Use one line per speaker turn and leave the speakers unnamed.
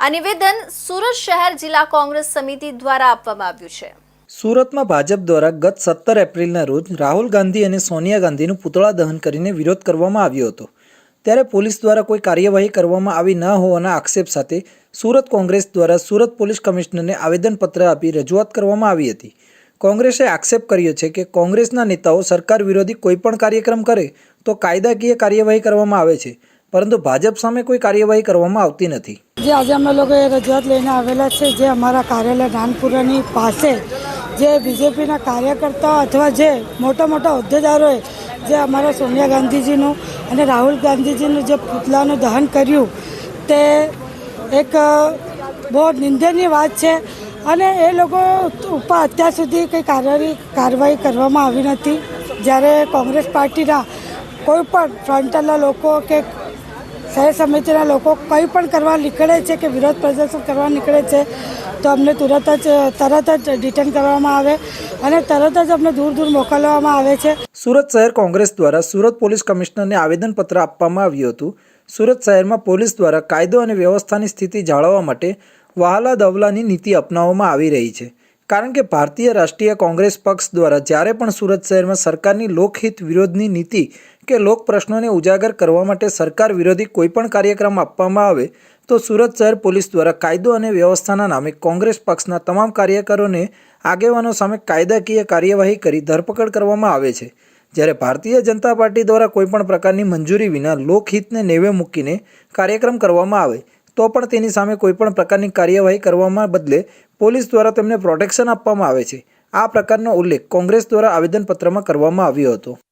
આ નિવેદન સુરત શહેર જિલ્લા કોંગ્રેસ સમિતિ દ્વારા આપવામાં આવ્યું છે।
સુરતમાં ભાજપ દ્વારા ગત 17 એપ્રિલના રોજ રાહુલ ગાંધી અને સોનિયા ગાંધીનું પુતળા દહન કરીને વિરોધ કરવામાં આવ્યો હતો। ત્યારે પોલીસ દ્વારા કોઈ કાર્યવાહી કરવામાં આવી ન હોવાના આક્ષેપ સાથે સુરત કોંગ્રેસ દ્વારા સુરત પોલીસ કમિશનરને આવેદનપત્ર આપી રજૂઆત કરવામાં આવી હતી। કોંગ્રેસે આક્ષેપ કર્યો છે કે કોંગ્રેસના નેતાઓ સરકાર વિરોધી કોઈપણ કાર્યક્રમ કરે તો કાયદાકીય કાર્યવાહી કરવામાં આવે છે, પરંતુ ભાજપ સામે કોઈ કાર્યવાહી કરવામાં આવતી નથી।
જે આજે અમે લોકો એ રજૂઆત લઈને આવેલા છે, જે અમારા કાર્યાલય નાનપુરાની પાસે જે બીજેપીના કાર્યકર્તાઓ અથવા જે મોટા મોટા હોદ્દેદારોએ જે અમારા સોનિયા ગાંધીજીનું અને રાહુલ ગાંધીજીનું જે પુતળાનું દહન કર્યું તે એક બહુ નિંદનીય વાત છે અને એ લોકો ઉપર અત્યાર સુધી કંઈ કાર્યવાહી કરવામાં આવી નથી। જ્યારે કોંગ્રેસ પાર્ટીના કોઈ પણ ફ્રન્ટલના લોકો કે શહેર સમિતિના લોકો કંઈ પણ કરવા નીકળે છે કે વિરોધ પ્રદર્શન કરવા નીકળે છે તો અમને તરત જ ડિટેન કરવામાં આવે અને તરત જ અમને દૂર દૂર મોકલવામાં આવે છે।
સુરત શહેર કોંગ્રેસ દ્વારા સુરત પોલીસ કમિશનરને આવેદનપત્ર આપવામાં આવ્યું હતું। સુરત શહેરમાં પોલીસ દ્વારા કાયદો અને વ્યવસ્થાની સ્થિતિ જાળવવા માટે વહાલા દવલાની નીતિ અપનાવવામાં આવી રહી છે, કારણ કે ભારતીય રાષ્ટ્રીય કોંગ્રેસ પક્ષ દ્વારા જ્યારે પણ સુરત શહેરમાં સરકારની લોકહિત વિરોધની નીતિ કે લોક પ્રશ્નોને ઉજાગર કરવા માટે સરકાર વિરોધી કોઈપણ કાર્યક્રમ આપવામાં આવે તો સુરત શહેર પોલીસ દ્વારા કાયદો અને વ્યવસ્થાના નામે કોંગ્રેસ પક્ષના તમામ કાર્યકરોને આગેવાનો સામે કાયદાકીય કાર્યવાહી કરી ધરપકડ કરવામાં આવે છે। જ્યારે ભારતીય જનતા પાર્ટી દ્વારા કોઈપણ પ્રકારની મંજૂરી વિના લોકહિતને નેવે મૂકીને કાર્યક્રમ કરવામાં આવે તો પણ તેની સામે કોઈપણ પ્રકારની કાર્યવાહી કરવામાં બદલે પોલીસ દ્વારા તેમને પ્રોટેક્શન આપવામાં આવે છે। આ પ્રકારનો ઉલ્લેખ કોંગ્રેસ દ્વારા આવેદનપત્રમાં કરવામાં આવ્યો હતો।